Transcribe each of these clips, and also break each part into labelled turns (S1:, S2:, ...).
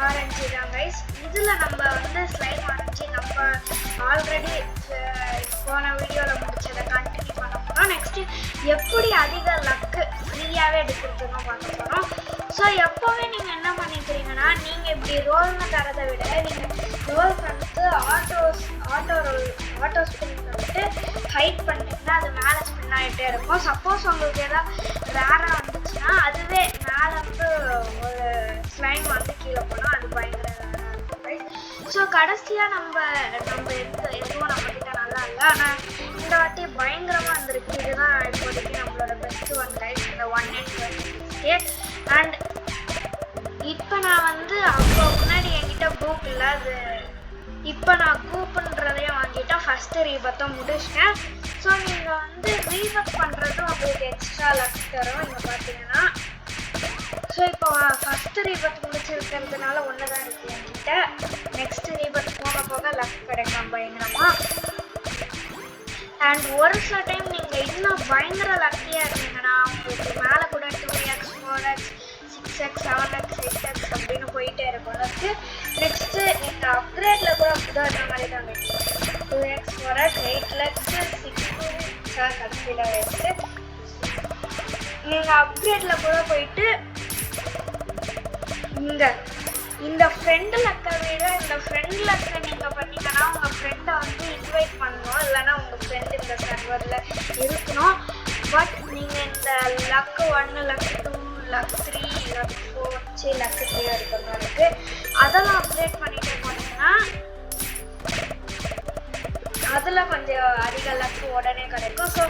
S1: Orange தான் guys. இதில் நம்ம வந்து ஸ்லைம் ஆரஞ்சு நம்ம ஆல்ரெடி போன வீடியோவில் முடிச்சதை கண்டினியூ பண்ண போகிறோம். நெக்ஸ்ட்டு எப்படி அதிக லக்கு ஃப்ரீயாகவே எடுக்கிறதுன்னு பார்க்க போகிறோம். ஸோ எப்போவுமே நீங்கள் என்ன பண்ணிக்கிறீங்கன்னா, நீங்கள் இப்படி ரோல்னு தரதை விட நீங்கள் ரோல் பண்ணிட்டு ஆட்டோ ஸ்பின் பண்ணிட்டு ஹைட் பண்ணிட்டீங்கன்னா அது மேலே ஸ்பின் ஆகிட்டே இருக்கும். சப்போஸ் உங்களுக்கு எதாவது ரேராக வந்துச்சுன்னா அதுவே மேலே வந்து ஒரு ஸ்லைம் வந்து கீழே போனால் அது பயங்கர ரேராக இருக்கும் கைஸ். ஸோ கடைசியாக நம்ம எதுவும் நம்மக்கிட்ட நல்லா இல்லை, ஆனால் இந்த வாட்டி பயங்கரமாக இருந்திருக்கு. இதுதான் இப்போதைக்கு நம்மளோட பெஸ்ட் ஒன் கைஸ், இந்த 1 அண்ட் இப்போ நான் வந்து அப்போ முன்னாடி என்கிட்ட ப்ரூக் இல்லை, அது இப்போ நான் கூப்புன்றதையும் வாங்கிட்டேன். ஃபஸ்ட்டு ரீபத்தை முடிச்சிட்டேன். ஸோ நீங்கள் வந்து ரீபத் பண்ணுறதும் உங்களுக்கு எக்ஸ்ட்ரா லக் தரும் இங்கே பார்த்தீங்கன்னா. ஸோ இப்போ ஃபஸ்ட்டு ரீபத் முடிச்சிருக்கிறதுனால ஒன்று தான் இருக்குது என்கிட்ட. நெக்ஸ்ட்டு ரீபத் போக லக் கிடைக்கும் பயங்கரமாக. அண்ட் ஒரு சில டைம் நீங்கள் இன்னும் பயங்கர லக்கியாக இருந்தீங்கன்னா உங்களுக்கு மேலே கூட 2x 4x 6x 7x 8x அப்படின்னு போயிட்டே இருக்கும் லக்கு. நெக்ஸ்ட்டு நீங்கள் அப்கிரேடில் கூட அப்படிதான் இந்த மாதிரி தான் வைக்கணும். 2x 4x 8x 6x கடைசியில் வச்சு நீங்கள் அப்கிரேடில் கூட போயிட்டு இந்த ஃப்ரெண்டு லக்கை விட இந்த ஃப்ரெண்ட் லக்கை நீங்கள் பண்ணீங்கன்னா உங்கள் ஃப்ரெண்டை வந்து இன்வைட் பண்ணணும், இல்லைன்னா உங்கள் ஃப்ரெண்டு இந்த சர்வரில் இருக்கணும். பட் நீங்கள் இந்த luck 1 luck 2 luck 3 luck 4 luck 3 இருக்கிற இருக்குது. அதெல்லாம் அப்டேட் பண்ணிட்டு போனீங்கன்னா அதில் கொஞ்சம் அதிக லக்கு உடனே கிடைக்கும். ஸோ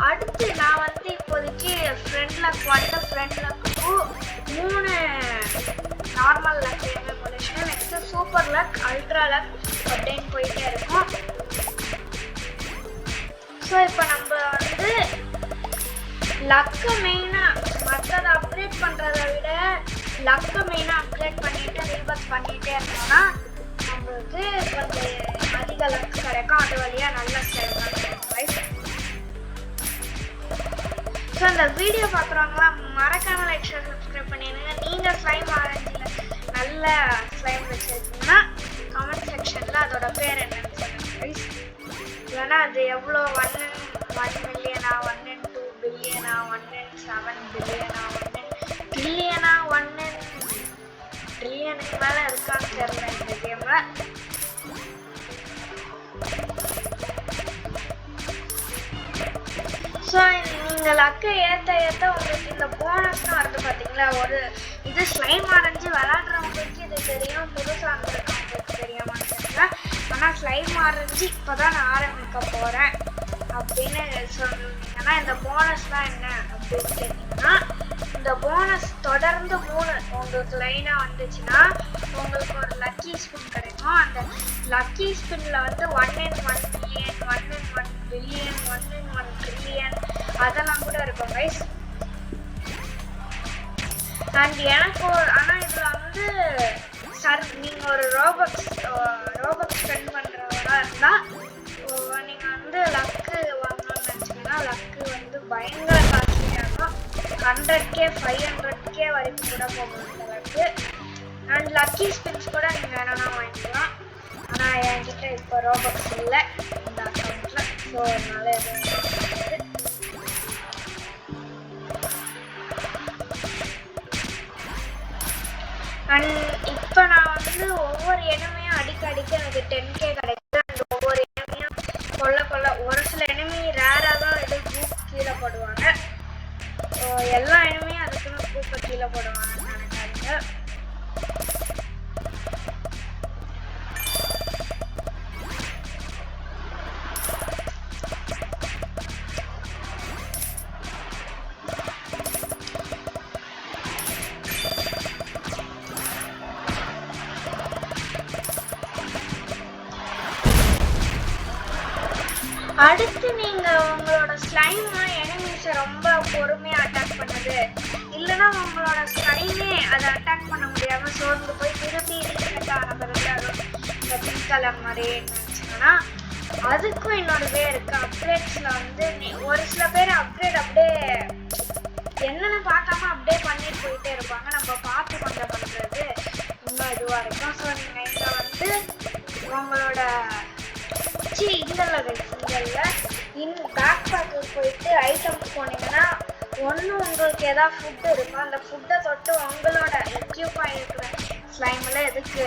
S1: அடுத்து நான் வந்து இப்போதைக்கு friend luck 1 friend luck 2 3 normal luck எல்லாமே முடிச்சுன்னா next super luck ultra luck அப்படின்னு போயிட்டே இருக்கும். ஸோ இப்போ நம்ம வந்து லக்கை மெயினாக மற்றதை அப்கிரேட் பண்ணுறதை விட லக்கை மெயினாக அப்கிரேட் பண்ணிவிட்டு ரீபத் பண்ணிகிட்டே இருந்தோம்னா நம்மளுக்கு கொஞ்சம் அதிக லக் கிடைக்கும். அது வழியாக நல்ல ஸ்டைல் ரைட். ஸோ இந்த வீடியோ பார்க்குறவங்களாம் மறக்காமல் லைக் ஷேர் சப்ஸ்கிரைப் பண்ணிடுங்க. நீங்கள் ஸ்லைம் ஆரஞ்சில் நல்ல ஸ்லைம் வச்சுருக்கீங்கன்னா கமெண்ட் செக்ஷனில் அதோட பேர் என்னன்னு சொல்லுங்கள் ப்ளீஸ். இல்லைன்னா அது எவ்வளோ 1 millionaire 1 in 2 பில்லியனா 1 in 7 பில்லியனா 1 in ட்ரில்லியனா 1 in ட்ரில்லியனுக்கு மேலே இருக்கான்னு தெரியல இந்த கேமில். ஸோ நீங்கள் லக்கை ஏற்ற உங்களுக்கு இந்த போனஸ்லாம் வருது பார்த்தீங்களா. ஒரு இது ஸ்லைம் ஆரஞ்சு விளாட்றவங்களுக்கு இது தெரியும், புதுசாக இருந்திருக்கவங்களுக்கு தெரியுமான்னு தெரியல. ஆனால் ஸ்லைம் ஆரஞ்சு இப்போ தான் நான் ஆரம்பிக்க போகிறேன் அப்படின்னு சொன்னீங்கன்னா இந்த போனஸ்லாம் என்ன அப்படின்னு கேட்டிங்கன்னா, இந்த போனஸ் தொடர்ந்து 3 உங்களுக்கு லைனாக வந்துச்சுன்னா உங்களுக்கு ஒரு லக்கி ஸ்பின் கிடைக்கும். அந்த லக்கி ஸ்பின்னில் வந்து 1 in 1 million 1 in 1 billion 1 in 1 trillion அதெல்லாம் கூட இருக்கும் கைஸ். அண்ட் எனக்கு ஆனால் இதில் வந்து நீங்கள் ஒரு ரோபக்ஸ் ஸ்பெண்ட் பண்ணுறவராக இருந்தால் நீங்கள் வந்து லக்கு வாங்கணும்னு நினச்சிங்கன்னா லக்கு வந்து பயங்கர காஸ்ட்லியாக இருக்கும். 100K 500K வரைக்கும் கூட போகும் இந்த லக்கு. அண்ட் லக்கி ஸ்பின்ஸ் கூட நீங்கள் வேணும்னா வாங்கிக்கலாம். ஆனால் என்கிட்ட இப்போ ரோபக்ஸ் இல்லை இந்த அக்கௌண்ட்டில். ஸோ அதனால எதுவும் அண்ட் இப்போ நான் வந்து ஒவ்வொரு எனிமையும் அடிக்க எனக்கு 10K கிடைக்குது. அண்ட் ஒவ்வொரு எனிமையும் கொல்ல ஒரு சில எனிமி ரேராக தான் இது குரூப் கீழே போடுவாங்க. எல்லா எனிமையும் அதுக்குன்னு குரூப்பை கீழே போடுவாங்கன்னு நினைக்காதீங்க. அடுத்து நீங்கள் உங்களோட ஸ்லைமை எனிமீஸை ரொம்ப பொறுமையாக அட்டாக் பண்ணுது, இல்லைன்னா உங்களோட ஸ்லைமே அதை அட்டாக் பண்ண முடியாமல் சோர்ந்து போய் திருப்பி ரீசெண்டாக ஆனது இந்த பிங்க் கலர் மாதிரி நினச்சிங்கன்னா அதுக்கும் இன்னொரு வே இருக்குது. அப்கிரேட்ஸில் வந்து ஒரு சில பேர் அப்கிரேட் அப்படியே என்னென்னு பார்க்காம அப்படியே பண்ணிட்டு போயிட்டே இருப்பாங்க. நம்ம பார்த்து கொஞ்சம் பண்ணுறது இன்னும் இதுவாக இருக்கும். ஸோ நீங்கள் இங்கே வந்து உங்களோட பேக் பேக்கில் போயிட்டு ஐட்டம்ஸ் போனீங்கன்னா ஒன்று உங்களுக்கு எதாவது ஃபுட்டு இருக்கும். அந்த ஃபுட்டை தொட்டு உங்களோட எக்யூப்பாக இருக்கிற ஸ்லைமில் எதுக்கு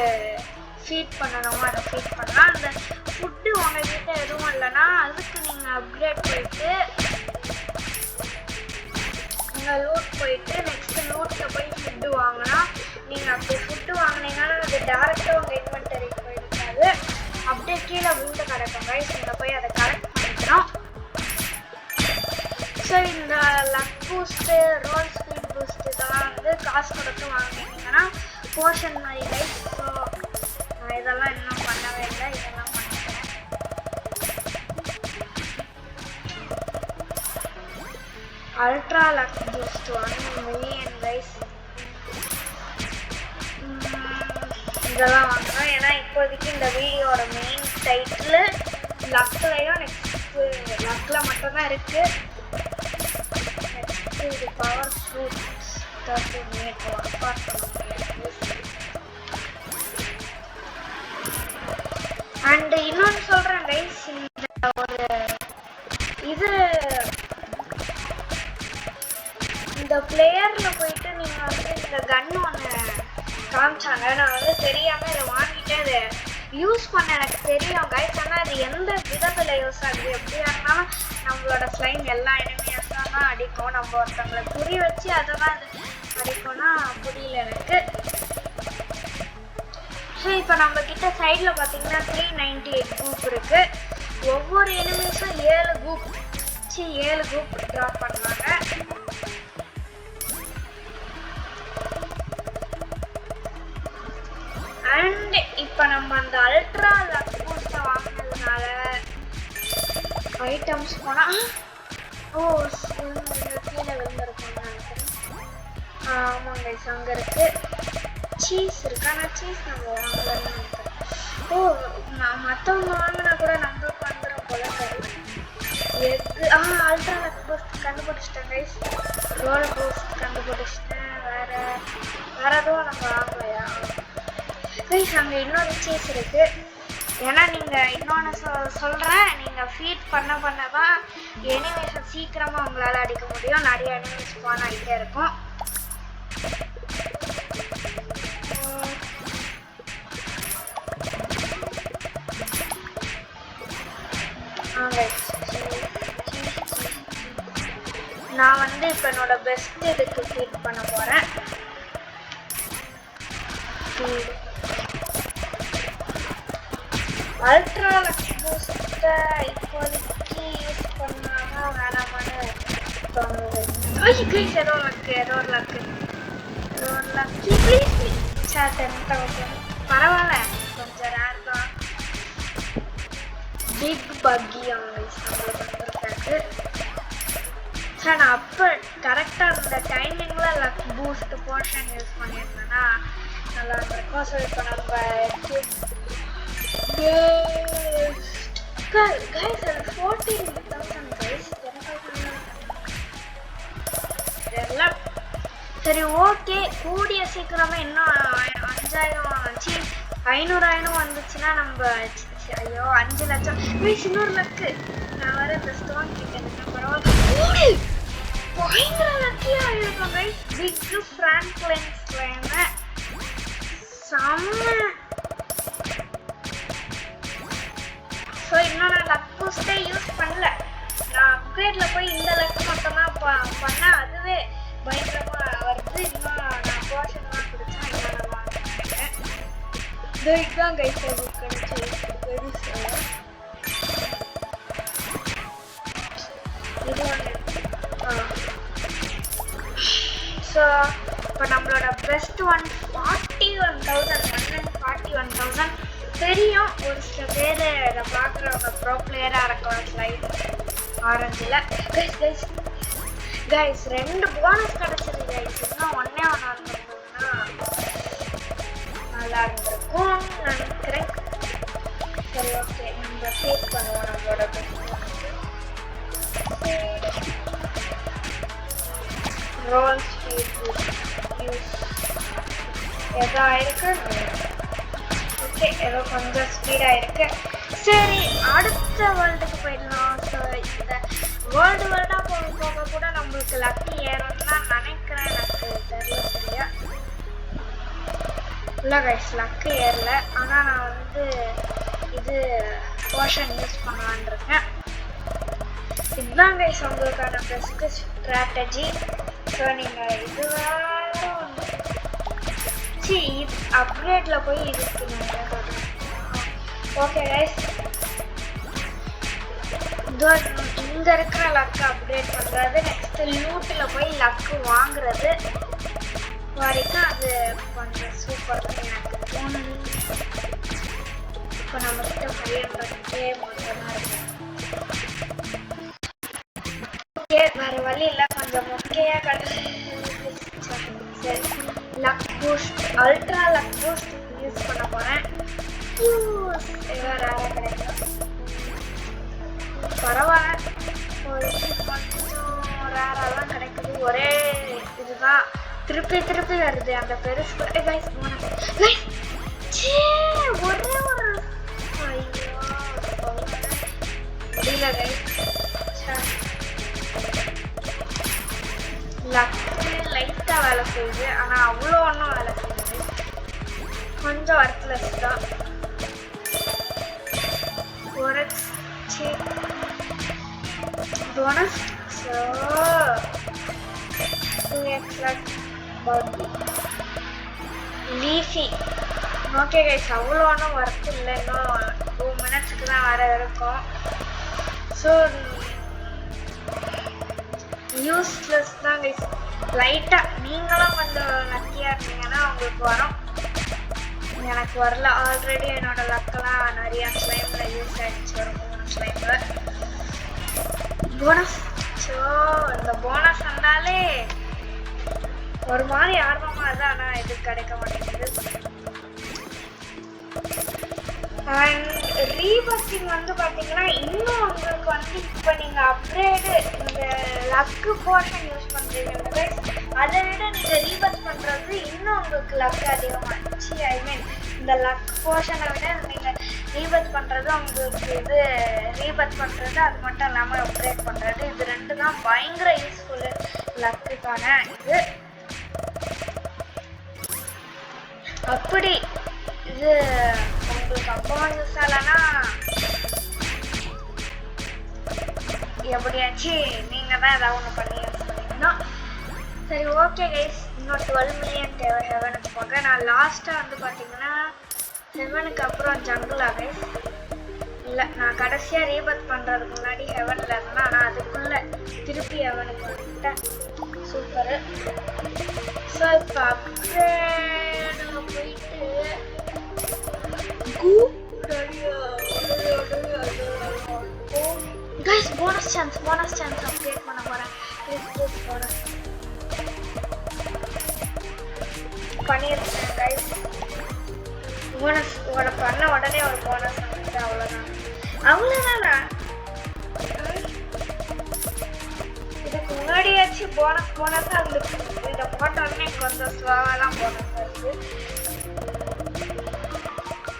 S1: ஃபீட் பண்ணணுமோ அதை ஃபீட் பண்ணலாம். அந்த ஃபுட்டு உங்ககிட்ட எதுவும் இல்லைன்னா அதுக்கு நீங்கள் அப்கிரேட் போயிட்டு நீங்கள் லூட் போயிட்டு நெக்ஸ்ட்டு லூட்டில் போய் ஃபுட்டு வாங்கினா நீங்கள் அப்படி ஃபுட்டு வாங்கினீங்கன்னா அது டேரெக்டாக உங்கள் இன்வென்டரிக்கு போயிருக்காது, அப்படியே கீழே விழுந்து கிடக்கும் கைஸ். நீங்கள் போய் அதை கலெக்ட் பண்ணிக்கணும். ஸோ இந்த luck boost, roll speed boost இதெல்லாம் வந்து காசு கொடுத்து வாங்கினீங்கன்னா போர்ஷன் மாதிரி கைஸ். ஸோ நான் இதெல்லாம் இன்னும் பண்ணவே இல்லை, இதெல்லாம் பண்ணிக்கிறேன். Ultra luck boost 1 million guys. இதெல்லாம் வாங்குறோம் ஏன்னா இப்போதைக்கு இந்த வீடியோட மெயின் டைட்டில் லக்லையும் நெக்ஸ்ட்டு லக்கில் மட்டும்தான் இருக்குது. நெக்ஸ்ட்டு இது பவர் ஃப்ரூட்ஸ் 30 மினிட் அப்பார்ட் பண்ண முடியாது. அண்டு இன்னொன்று சொல்கிறேன் கைஸ், இந்த ஒரு இது இந்த பிளேயரில் போயிட்டு நீங்கள் வந்து இந்த கன் ஒன்று காமிச்சாங்க. நான் வந்து தெரியாமல் இதை வாங்கிட்டு அதை யூஸ் பண்ண எனக்கு தெரியும் கைஸ். ஆனால் அது எந்த விதத்தில் யூஸ் ஆகுது, எப்படியா இருந்தாலும் நம்மளோட ஸ்லைம் எல்லா எனிமியஸாக தான் அடிக்கும். நம்ம ஒருத்தவங்களை குறி வச்சு அதை தான் அது அடிக்கும்னா புரியல எனக்கு. ஸோ இப்போ நம்மக்கிட்ட சைடில் பார்த்தீங்கன்னா 398 குரூப் இருக்குது. ஒவ்வொரு எனிமிஸும் 7 குரூப் ட்ராப் பண்ணுவாங்க. அண்ட் இப்போ நம்ம அந்த அல்ட்ரா லக் பூஸ்ட்டை வாங்கினதுனால ஐட்டம்ஸ் போனால் கீழே விழுந்துருக்கோம்னு நினைக்கிறேன். ஆமாம் கைஸ், அங்கே இருக்குது சீஸ் இருக்கு. ஆனால் சீஸ் நம்ம வாங்கலன்னு நினைக்கிறேன். மற்றவங்க வாங்கினா கூட நம்மளுக்கு வந்துடும் போல சரி. எக்கு அல்ட்ரா லக் பூஸ்ட் கண்டுபிடிச்சிட்டேன் கைஸ். ரோல் பூஸ்ட் கண்டுபிடிச்சிட்டேன். வேறு எதுவும் நம்ம வாங்கலையா கைஸ்? அங்கே இன்னொரு சீஸ் இருக்குது. ஏன்னா நீங்கள் இன்னொன்று சொல்கிறேன், நீங்கள் ஃபீட் பண்ண தான் எனிமீஸை சீக்கிரமாக உங்களால் அடிக்க முடியும். நிறைய எனிமீஸ் ஸ்பான் ஆகிட்டே இருக்கும். நான் வந்து இப்போ என்னோட பெஸ்ட் இதுக்கு ஃபீட் பண்ண போகிறேன். அல்ட்ரா லக் பூஸ்ட்டை இப்போதைக்கு யூஸ் பண்ணாமல் வேணாமான்னு தோணுது. கைஸ் ஏதோ ஒரு லக்கு ப்ளீஸ் சார் 10,000 பரவாயில்ல, கொஞ்சம் ரேர் தான். பிக் பக்கி நம்மளுக்கு வந்துருக்காது. சார் நான் அப்போ கரெக்டாக அந்த டைமிங்கில் லக் பூஸ்ட் போர்ஷன் யூஸ் பண்ணியிருந்தேன்னா நல்லா இருக்கும். ஸோ இப்போ நம்ம guys, 14,000 guys. சரி ஓகே, கூடிய சீக்கிரமே இன்னும் 5,000 வந்துச்சுன்னா நம்ம ஐயோ 5 லட்சம் இன்னொரு லக்கு. நான் வர இந்த ஸ்டோன் கிட்டேன் பரவாயில்ல, பயங்கர லக்கியா இருக்கும் கைஸ். பிக் ஃப்ராங்க்லின் ஸ்லைம் செம்ம. ஸோ இன்னும் நான் லக் பூஸ்ட்டே யூஸ் பண்ணல. நான் அப்கிரேடில் போய் இந்த லக் மட்டும்தான் பண்ணேன். அதுவே பயங்கரமாக வருது. இன்னும் நான் போர்ஷன்லாம் பிடிச்சா இன்னும் நான் வாங்கிட்டேன். இதுதான் கைஸ் புக் கிடைச்சி வெரி சார். இது ஒன்று. ஸோ இப்போ நம்மளோட பெஸ்ட் 141,000 தெரியும். ஒரு சில பேர் இதை பார்க்குறவங்க ப்ரோ பிளேயராக இருக்கலாம். ஸ்லைட் ஆரஞ்சில் கைஸ் 2 போனஸ் கிடச்சிருக்கு கைஸ். இன்னும் ஒன்றே இருந்திருந்தோம்னா நல்லா இருந்திருக்கும் நினைக்கிறேன். சரி ஓகே, நம்ம ஃபேஸ் பண்ணுவோம் நம்மளோட ரோல் ஸ்பீட் யூஸ் ஏதோ ஆயிருக்கு. ஓகே, ஏதோ கொஞ்சம் ஸ்பீடாக இருக்கு. சரி, அடுத்த வேர்ல்டுக்கு போயிடலாம். ஸோ இந்த வேர்ல்டாக போக போக கூட நம்மளுக்கு லக்கு ஏறும்னு தான் நினைக்கிறேன். எனக்கு தெரியல சரியா. இல்லை கைஸ், லக்கு ஏறல. ஆனால் நான் வந்து இது போர்ஷன் யூஸ் பண்ணலான்னு இருக்கேன். இதுதான் கைஸ் உங்களுக்கான பெஸ்ட் ஸ்ட்ராட்டஜி. ஸோ நீங்கள் இது அப்கிரேடில் போய் இதுக்கு ஓகே கைஸ், இங்கே இருக்கிற லக்கு அப்கிரேட் பண்ணுறது, நெக்ஸ்ட்டு லூட்டில் போய் லக்கு வாங்குறது வரைக்கும் அது கொஞ்சம் சூப்பர் எனக்கு தோணுது. இப்போ நம்மகிட்ட 500K மட்டும்தான் இருக்கு. ஓகே, வேறு வழி இல்லை, கொஞ்சம் மொக்கையாக கிடைச்சி. சரி, luck boost, ultra luck boost use பண்ண போகிறேன். வேறு கிடைக்கும் பரவாயில்ல, கொஞ்சம் ரேராலாம் கிடைக்குது. ஒரே இதுதான் திருப்பி திருப்பி வருது அந்த பெருசு. கைஸ் ஒரே ஒரு ஐயோ முடியல கைஸ். லக்கு லைட்டாக வேலை செய்யுது, ஆனால் அவ்வளோ ஒன்றும் வேலை செய்யுது. கொஞ்சம் ஒர்த்லெஸ் தான். ஒரு bonus 2x leafy. Okay guys, அவ்வளோ ஒன்றும் ஒர்க் இல்லை. இன்னும் 2 மினிட்ஸுக்கு தான் வேறு இருக்கும். ஸோ யூஸ்லெஸ் தான் கைஸ். லைட்டாக நீங்களும் கொஞ்சம் லக்கியாக இருந்தீங்கன்னா உங்களுக்கு வரும். எனக்கு வரல. ஆல்ரெடி என்னோட லக்கெல்லாம் நிறையா ஸ்லைமில் யூஸ் ஆகிடுச்சு. ஒரு 3 ஸ்லைமில் போனஸ். ஸோ இந்த போனஸ் வந்தாலே ஒரு மாதிரி ஆர்வமாக தான், ஆனால் இது கிடைக்க மாட்டேங்குது. அண்ட் ரீபஸ்டிங் வந்து பார்த்தீங்கன்னா இன்னும் உங்களுக்கு வந்து இப்போ நீங்கள் அப்கிரேடு இந்த லக்கு போர்ஷன் யூஸ் பண்ணுறீங்க, அதை விட நீங்கள் ரீபஸ் பண்ணுறது இன்னும் உங்களுக்கு லக்கு அதிகமாகிடுச்சு. ஐ மீன் இந்த லக் போர்ஷனை விட நீங்கள் ரீபஸ் பண்ணுறது உங்களுக்கு இது ரீபஸ் பண்ணுறது, அது மட்டும் இல்லாமல் அப்கிரேட் பண்ணுறது, இது 2 தான் பயங்கர யூஸ்ஃபுல்லு லக்குக்கான இது. அப்படி இது உங்களுக்கு அப்பா யூஸ் ஆகலன்னா எப்படியாச்சும் நீங்கள் தான் ஏதாவது ஒன்று பண்ணி யூஸ் பண்ணிக்கணும். சரி, ஓகே கைஸ், இன்னும் 12 மில்லியன் தேவை ஹெவனுக்கு போக. நான் லாஸ்ட்டாக வந்து பார்த்தீங்கன்னா ஹெவனுக்கு அப்புறம் ஜங்குலா கைஸ். இல்லை, நான் கடைசியாக ரீபத் பண்ணுறதுக்கு முன்னாடி ஹெவனில் இருந்தேன். ஆனால் அதுக்குள்ளே திருப்பி ஹெவனுக்கு வந்துட்டேன். சூப்பரு. ஸோ இப்போ அப்கிரேடில் போயிட்டு கைஸ் போனஸ் சான்ஸ் அப்டேட் பண்ண போகிறேன். ப்ளீஸ் போனஸ் பண்ணியிருக்கேன் கைஸ். போனஸ் பண்ண உடனே ஒரு போனஸ் வந்துட்டு அவ்வளோதானா? இதுக்கு முன்னாடியாச்சும் போனஸ் அந்த இதை போட்டோடனே கொஞ்சம் ஸ்லோவாக தான் போனஸ் வருது.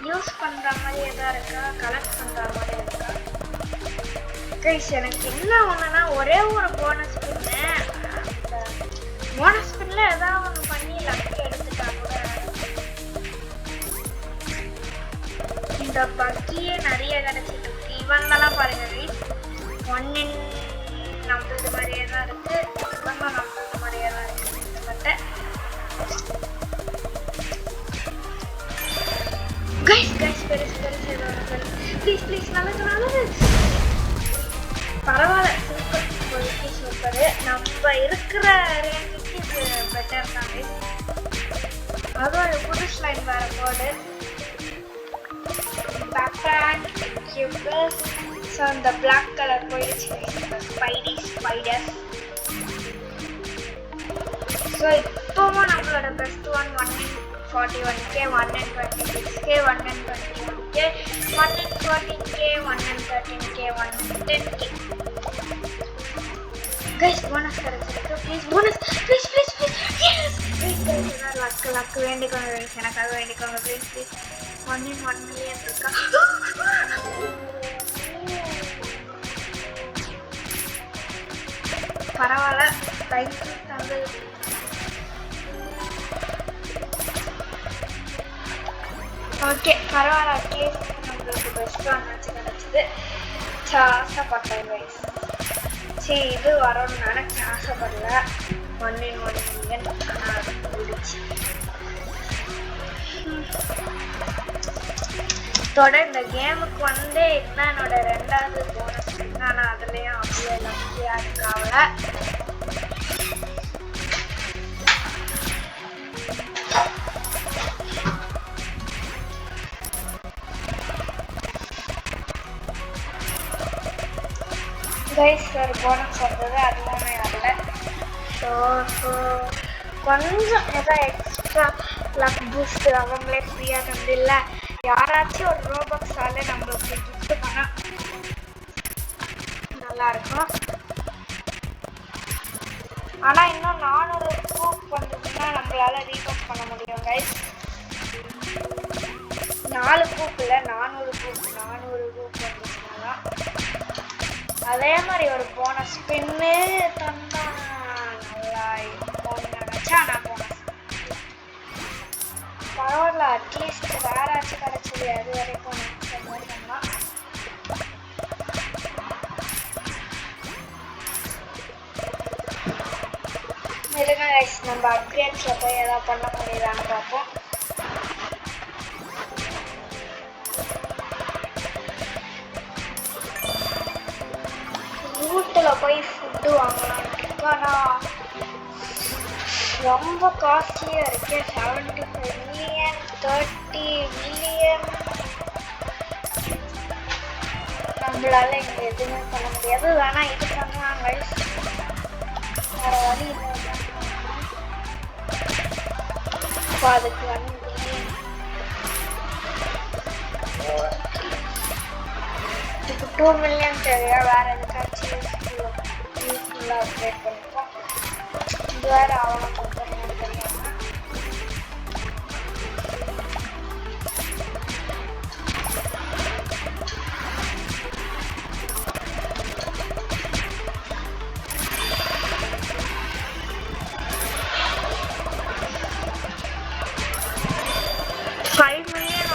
S1: யூஸ் பண்ணுற மாதிரியே தான் இருக்கா, கலெக்ட் பண்ணுற மாதிரி இருக்கா கைஸ்? எனக்கு என்ன ஒன்றுனா ஒரே ஒரு போனஸ் பின்னு, அந்த போனஸ் பின்னில் ஏதாவது ஒன்று பண்ணி லக்கு எடுத்துட்டா கூட இந்த பக்கியே நிறைய கிடச்சிட்டு இருக்கு. இவங்கெல்லாம் பாருங்க கைஸ், 1 in நம்மளது மாதிரியே தான் இருக்குது. இவங்க நம்மளது மாதிரியே தான் இருக்குது. கிட்டத்தட்ட கைஸ் பெருசு ஏதோ ப்ளீஸ் நல்லது பரவாயில்ல. சூப்பர், இப்போதைக்கு சூப்பரு. நம்ம இருக்கிற ரேஞ்சுக்கு இது பெட்டர் தான் கைஸ். அதுவும் ஒரு புது ஸ்லைம் வேறு போர்டு பேக்பேக் கியூபஸ். ஸோ அந்த பிளாக் கலர் போயிடுச்சு ஸ்பைடர்ஸ். ஸோ இப்போவும் நம்மளோட best 141K 126K 121K 114K 113K 110K. Guys bonus கிடைச்சிருக்கு. Please bonus please. எஸ் லக்கு வேண்டிக்கோங்க கைஸ், எனக்காக வேண்டிக்கோங்க ப்ளீஸ் ப்ளீஸ். 1 in 1 million இருக்கா? பரவாயில்ல, லைக் தந்து. ஓகே பரவாயில்ல, அட்லீஸ்ட் நம்மளுக்கு பெஸ்ட் ஒன் வச்சு கிடச்சிது. ஆசைப்பட்டேன் கைஸ். சரி இது வரணும்னு நினச்சி ஆசைப்படல. 1 in 1 million ஆனால் அது போயிடுச்சு. இந்த கேமுக்கு வந்து இதுதான் என்னோட 2வது போனஸ். ஆனால் அதுலேயும் அப்படியே லக்கியாக இருக்காவல. கைஸ் ஒரு போனஸ் வந்தது, அதுவுமே வரல. ஸோ கொஞ்சம் ஏதோ எக்ஸ்ட்ரா லக் பூஸ்ட் அவங்களே ஃப்ரீயாக தந்தில்ல. யாராச்சும் ஒரு ரோபாக்ஸால நம்மளுக்கு கிஃப்ட் பண்ணால் நல்லாயிருக்கும். ஆனால் இன்னும் 400 ப்ரூஃப் வந்ததுன்னா நம்மளால ரீபாக் பண்ண முடியும் கைஸ். 4 ப்ரூஃப் இல்லை, 400 ப்ரூஃப் வந்துச்சுன்னா அதே மாதிரி ஒரு போனஸ் ஸ்பின்னு தந்தா நல்லா இருக்கும்னு நினச்சா. நான் போனஸ் பரவாயில்ல, அட்லீஸ்ட் வேறாச்சும் கிடச்சது. அது வரைக்கும் பண்ணலாம். இருங்க கைஸ், நம்ம அப்கிரேட்ஸில் போய் எதாவது பண்ண முடியுதான்னு பார்ப்போம். ரூட்டில் போய் ஃபுட்டு வாங்கலான்னு இருக்கேன். ஆனால் ரொம்ப காஸ்ட்லியாக இருக்கு. 75 மில்லியன் 30 மில்லியன். நம்மளால இங்கே எதுவுமே பண்ண முடியாது. வேணால் இது பண்ணலாம் கைஸ், வேறு வழி இல்லை. இப்போ அதுக்கு 1 மில்லியன், இதுக்கு 2 மில்லியன் தேவையா? வேறு எதுக்காச்சும் யூஸ்ஃபுல்லாக அப்டேட் பண்ணிப்போம். இது வேறு அவனை கொடுக்கணும்னு தெரியாமல்.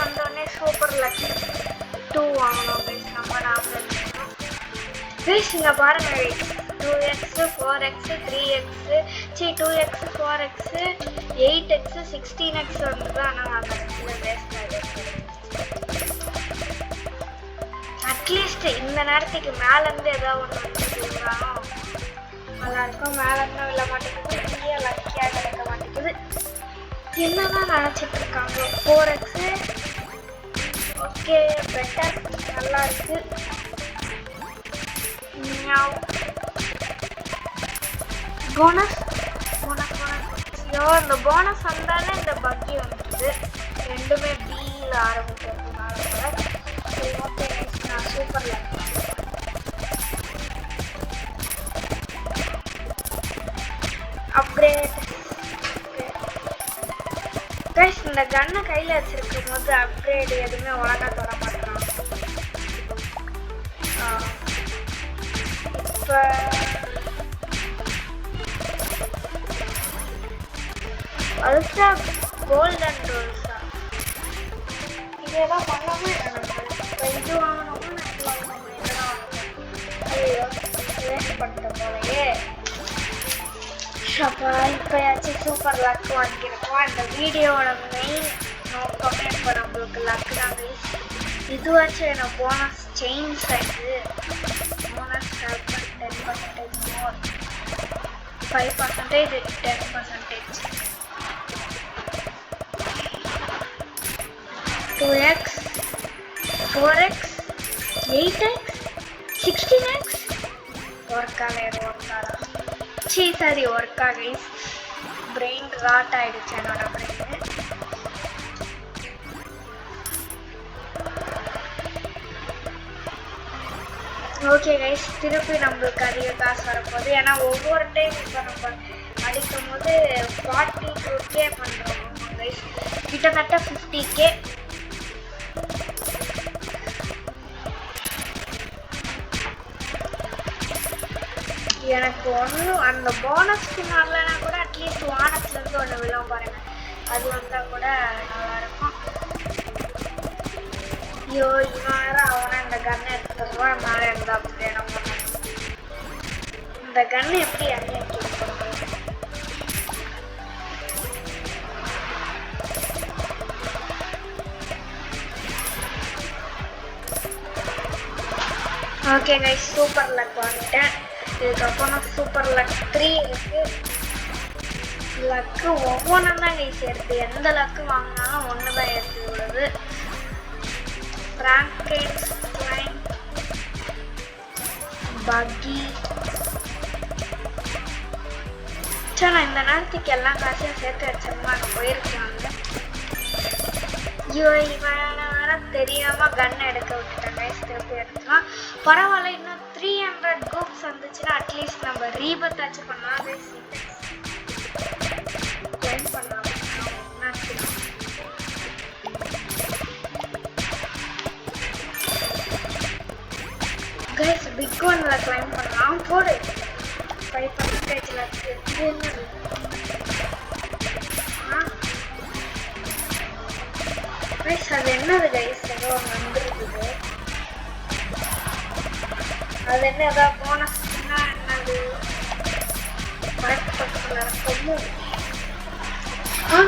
S1: வந்தோடனே சூப்பர் லக்கி 2 வாங்கணும் கைஸ். நம்ம நாங்கள் கைஸ் இங்கே பாருங்கள், 2x 4x 3x 2x 4x 8x 16x வந்தது. ஆனால் அந்த இடத்துல வேஸ்ட் ஆகிடுச்சு. அட்லீஸ்ட் இந்த நேரத்துக்கு மேலேருந்து ஏதாவது ஒன்று வந்துருந்தாலும் நல்லாயிருக்கும். மேலேருந்து விழ மாட்டேங்குது, இங்கே லக்கியாக கிடைக்க மாட்டேங்குது. என்னதான் நினச்சிட்டு இருக்காங்க. 4x ஓகே பெட்டர், நல்லா இருக்கு. போனஸ் போனஸ் போனஸ் ஐயோ, இந்த போனஸ் வந்தாலே இந்த பக்கி வந்துடுது. ரெண்டுமே பியில் ஆரம்பிக்கிறதுனால சரி ஓகே நான் சூப்பர் லக்கி. அப்கிரேட் கைஸ், இந்த கன்னை கையில் வச்சிருக்கும் போது அப்கிரேட் எதுவுமே ஒழுங்கா தொட மாட்டேறான். இப்போ அல்ட்ரா கோல்டன் ரூல்ஸா இதெல்லாம் பண்ணவே நம்ம இது வாங்கணும்னு ஐயோ வேஸ்ட் பண்ணிட்ட போலையே. அப்போ இப்போயாச்சும் சூப்பர் லக் வாங்கியிருக்கோம். இந்த வீடியோவோட மெயின் நோக்கமே இப்போ நம்மளுக்கு லக் தாங்க. இதுவாச்சும் என்ன போனஸ் சேஞ்ச் ஆகிடுது. போனஸ் 10% மோர், 5% 10%, 2x 4x 8x 16x ஒர்க்காலே ஒர்க்காரா சரி ஒர்க் ஆகி பிரெயின் ராட் ஆயிடுச்சு என்னோட பிரெயின். ஓகே கைஸ், திருப்பி நம்மளுக்கு அதிக காசு வரப்போகுது. ஏன்னா ஒவ்வொரு டைம் இப்போ நம்ம அடிக்கும் போது வந்து 42K பண்ணுறோம் கைஸ், கிட்டத்தட்ட 50K. எனக்கு ஒன்றும் அந்த போனஸ் ஸ்கின் வரலன்னா கூட அட்லீஸ்ட் வானத்துலேருந்து ஒன்று விழும் பாருங்க, அது வந்தால் கூட நல்லாயிருக்கும். ஐயோ இவன் வேற அவனை இந்த கன்னை எடுத்துட்டு வருவான், மேலே இருந்தால் அப்படி இடம் பண்ண இந்த கன்னு எப்படி அங்கே ஓகே கைஸ், சூப்பர் லக் வாங்கிட்டேன். இதுக்கப்புறம் சூப்பர் லக் 3 இருக்கு. லக்கு ஒவ்வொன்றும் தான் கைஸ் எடுத்து, எந்த லக்கு வாங்கினாலும் ஒன்று தான் எடுத்து விடுது. பிராங்கெட் ஸ்லைம், பக்கி. சரி நான் இந்த நேரத்துக்கு எல்லா காசையும் சேர்த்து வச்சோம்னா அங்கே போயிருக்காங்க. ஐயோ இவன் வேற தெரியாம கன் எடுக்க விட்டுட்டேன் கைஸ், திருப்பி எடுத்துக்கலாம். பரவாயில்ல, இன்னும் 300 குரூப்ஸ் வந்துச்சுன்னா அட்லீஸ்ட் நம்ம ரீபத் ஆச்சு பண்ணலாம் கைஸ். கிளைம் பண்ணலாம் கைஸ், பிக் ஒன்ல கிளைம் பண்ணலாம். போடு 5% லக்கு. கைஸ் அது என்னது கைஸ், ஏதோ வந்துருக்குது. அது என்ன ஏதாவது போனஸ்னா என்னது பக்கத்தில் இருக்கும்.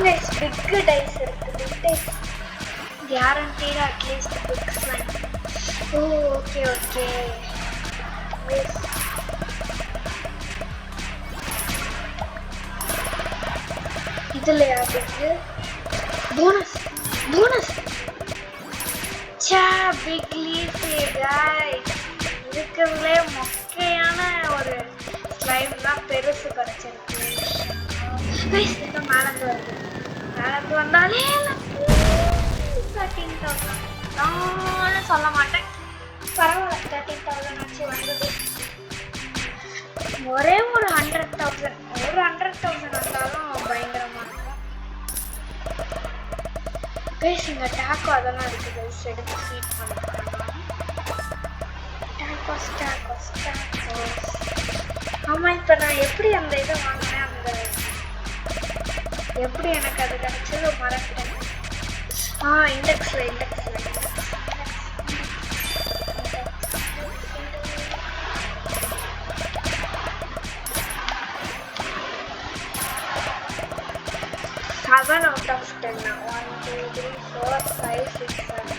S1: கைஸ் பிக் டைஸ் இருக்கு, big dies guaranteed at least big slime. ஓ ஓகே ஓகே இதுலையா பிக்கு bonus bonus big leaf guys, இருக்கிறதுலே மொக்கையான ஒரு ஸ்லைம் தான் பெருசு கிடைச்சிருக்கு கைஸ். இந்த மேலந்து வருது, மேலந்து வந்தாலே 13,000 நான் சொல்ல மாட்டேன், பரவாயில்ல 13,000 ஆச்சு வந்தது. ஒரே ஒரு 100,000 வந்தாலும் பயங்கரமா இருக்கும் கைஸ். இங்க டாக்கோ அதெல்லாம் இருக்கு கைஸ், எடுத்து ஃபீட் பண்ணுறேன். Tacos tacos tacos. ஆமாம், இப்போ நான் எப்படி அந்த இதை வாங்கினேன், அந்த எப்படி எனக்கு அது கிடைச்சது மறந்துட்டேன். இண்டெக்ஸில் out of 10 now. 1 2 3 4 5 6 7.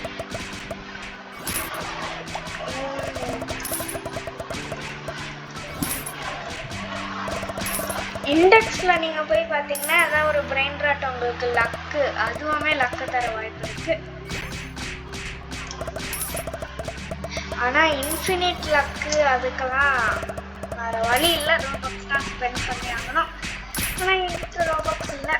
S1: இண்டெக்ஸ்ல நீங்க போய் பாத்தீங்கன்னா அதான் ஒரு பிரெயின் ராட் உங்களுக்கு லக்கு, அதுவுமே லக்கு தர வாய்ப்பு இருக்கு. ஆனா இன்ஃபினிட் லக்கு அதுக்கெல்லாம் வேற வழி இல்லை, ரோபாக்ஸ் தான் ஸ்பெண்ட் பண்ணி ஆகணும். ஆனா எனக்கு ரோபாக்ஸ் இல்லை.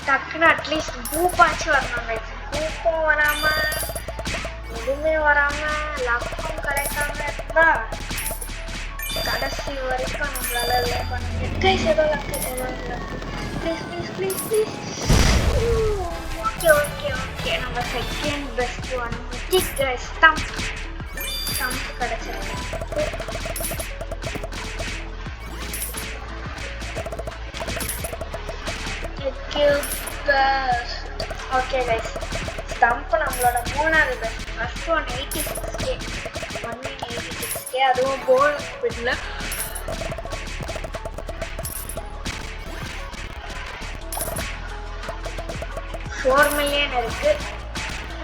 S1: டக்குன்னு அட்லீஸ்ட் பூப்பாச்சும் வரணும் கைஸ். பூப்பும் வராம எதுவுமே வராம லக்கும் கிடைக்காம இருந்தா கடைசி வரைக்கும் நம்மளால எல்லாம் பண்ண முடியாது கைஸ். ஏதோ luck please please please please. Okay okay okay, நம்ம second best one mythic guys. Stump கிடைச்சிருக்கு. ஓகே கைஸ், ஸ்டம்ப் நம்மளோட மூணாவது best. First one 86K, 186K, அதுவும் கோல்ட் ஸ்பிட்ல. $4 million இருக்கு.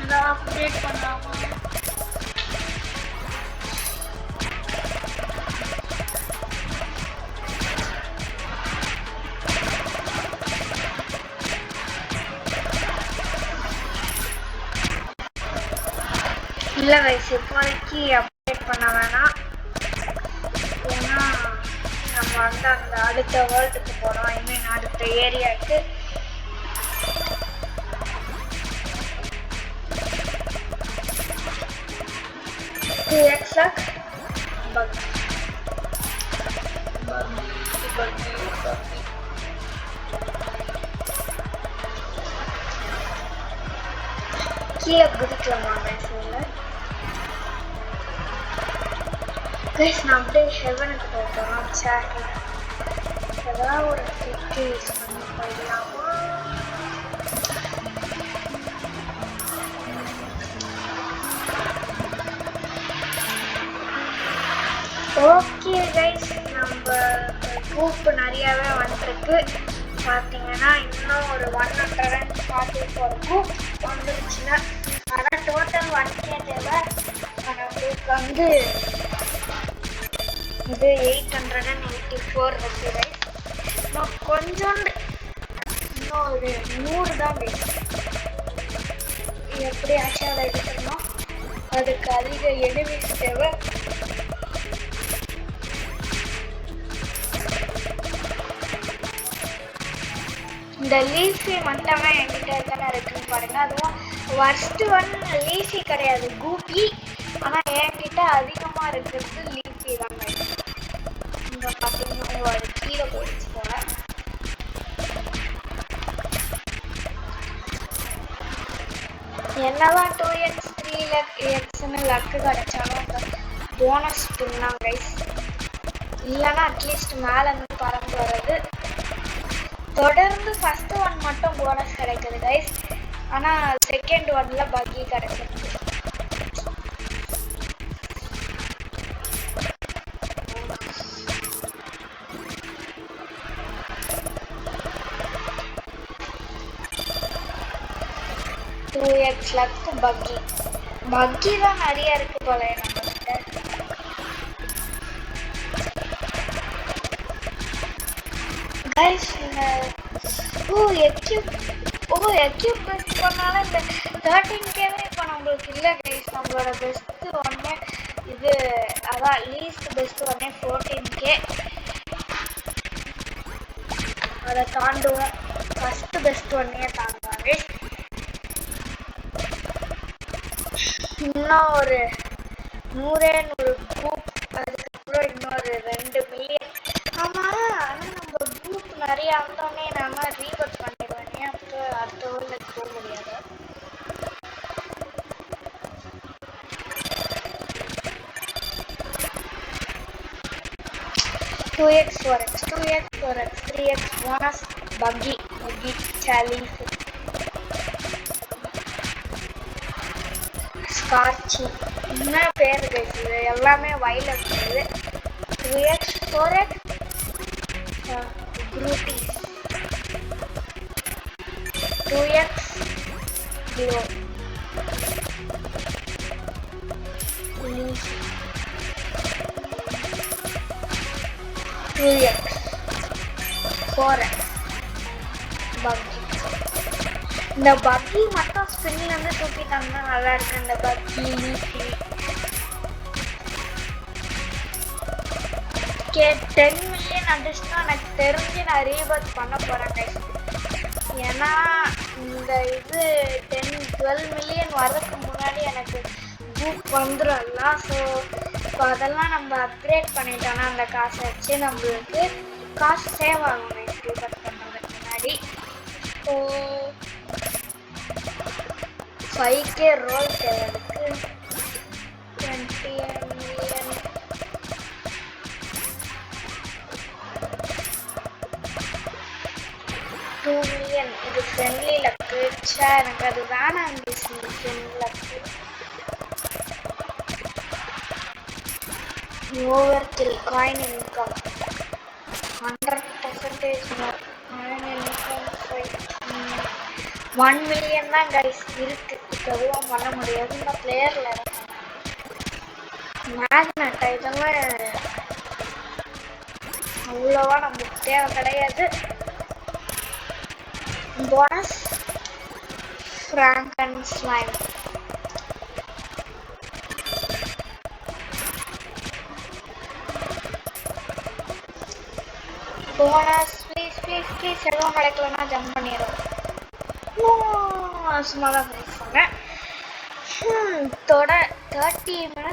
S1: நான் அப்டேட் பண்ணலாமா? இல்லை கைஸ், இப்போதைக்கு அப்டேட் பண்ண வேணாம். ஏன்னா நம்ம வந்து அந்த அடுத்த வேர்ல்டுக்கு போகிறோம், ஐ மீன் அடுத்த ஏரியாவுக்கு. 2x luck. கீழே குதிக்கலாமா கைஸ்? நான் அப்படியே ஹெவனுக்கு போகிறோம். சரி, ஏதாவது ஒரு ட்ரிக்கு யூஸ் பண்ணி போயிடலாமா? ஓகே கைஸ், நம்ம குரூப் நிறையாவே வந்துருக்கு. பார்த்தீங்கன்னா இன்னும் ஒரு 144 குரூப் வந்துருச்சுன்னா, ஆனால் டோட்டல் 1K தேவை. ஆனால் குரூப் வந்து இது 884 இருக்கு கைஸ். இன்னும் கொஞ்சோண்டு, இன்னும் ஒரு 100 தான் கைஸ். எப்படியாச்சும் அதை எடுத்துக்கணும். அதுக்கு அதிக எனிமீஸ் தேவை. இந்த லீஃபி மட்டுமே என்கிட்ட தானே இருக்குன்னு பாருங்க. அதுவும் ஃபர்ஸ்ட் ஒன் லீஃபி கிடையாது, கூப்பி. ஆனால் என்கிட்ட அதிகமாக இருக்கிறது லீஃபி தாங்க. இங்கே பார்த்தீங்கன்னா அது கீழே போயிடுச்சு போல. என்னதான் 2x 3xன்னு லக்கு கிடைச்சாலும் அந்த போனஸ் பின்னாங்க கைஸ். இல்லைன்னா அட்லீஸ்ட் மேலே இருந்து பறந்து வர்றது. தொடர்ந்து ஃபர்ஸ்ட் ஒன் மட்டும் போனஸ் கிடைக்குது கைஸ். ஆனால் செகண்ட் ஒன்ல பக்கி கிடைக்குது. லக்கு பக்கி தான் நிறைய இருக்கு போல நம்மகிட்ட. கைஸ் எக்யூப் பெஸ்ட் பண்ணாலும் இந்த 13Kவே இப்போ நம்மளுக்கு இல்லை கைஸ். நம்மளோட பெஸ்ட் ஒன்னே இது, அதான் லீஸ்ட் பெஸ்ட் ஒன்னே 14K. அதை தாண்டுவோம். ஃபர்ஸ்ட் பெஸ்ட் ஒன்னே தாண்டுவாங்க. இன்னும் ஒரு 100 குரூப், அதுக்கப்புறம் இன்னொரு 2 மில்லியன். ஆமாம், ஆனால் நம்ம குரூப் நிறைய வந்தோடனே நான் ரீவர்க் பண்ணிடுவேன். அப்போ அடுத்த ஊரில் போக முடியாது. Two x 4x 3x bonus பக்கி சேலஞ்ச் ஸ்கார்ச்சி என்ன பேர் கேட்குது. எல்லாமே வயலட் இருக்குது. 2x 4x குரூட்டி 2x glow 2x 4x பக்கி. இந்த பக்கி மட்டும் ஸ்பின்ல இருந்து தூக்கிட்டாங்கன்னா நல்லா இருக்கு. இந்த பக்கி லீஃபி 10 மில்லியன் அடிச்சுன்னா எனக்கு தெரிஞ்சு நான் ரீபர்த் பண்ண போறேன் கைஸ். ஏன்னா இந்த இது 12 மில்லியன் வர்றதுக்கு முன்னாடி எனக்கு புக் வந்துடும்ல. ஸோ இப்போ அதெல்லாம் நம்ம அப்கிரேட் பண்ணிட்டோன்னா அந்த காசை வச்சு நம்மளுக்கு காசு சேவ் ஆகும் கைஸ் ரீபர்த் பண்ணுறதுக்கு முன்னாடி. ஸோ 5K ரோல் தேவை இருக்கு. 20 மில்லியன் 2 மில்லியன். இது ஃப்ரெண்ட்லி லக்கு. எனக்கு அது வேணாம். இருந்துச்சு friendly luck. Overkill coin income 100% மோர். காயின் இன்கம் 1 மில்லியன் தான் கைஸ் இருக்கு. இப்போ எதுவும் பண்ண முடியாது. இந்த பிளேயர்ல மேக்னட் இதெல்லாம் அவ்வளோவா நமக்கு தேவை கிடையாது. Bonus Franken slime bonus please எதுவும் கிடைக்கலன்னா ஜம்ப் பண்ணிடுவோம். சும்மா தான் பேசுவாங்க. 30 minutes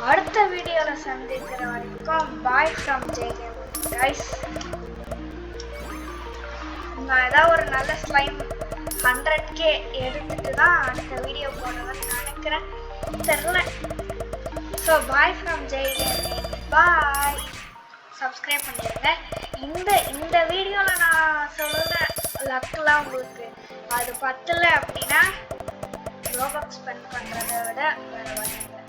S1: அடுத்த வீடியோல சந்திக்கிற வரைக்கும் பாய் ஃப்ரம் ஜெய்கேம் கைஸ். நான் ஏதாவது ஒரு நல்ல ஸ்லைம் 100K எடுத்துட்டு தான் அடுத்த வீடியோ போடுவேன்னு நினைக்கிறேன், தெரியல. So bye from Jai Gaming, bye. Subscribe பண்ணிடுங்க. இந்த வீடியோவில் நான் சொல்கிற லக்கெலாம் உங்களுக்கு அது பத்தலை அப்படின்னா ரோபாக்ஸ் ஸ்பெண்ட் பண்ணுறதை விட வேறு வழி இல்லை.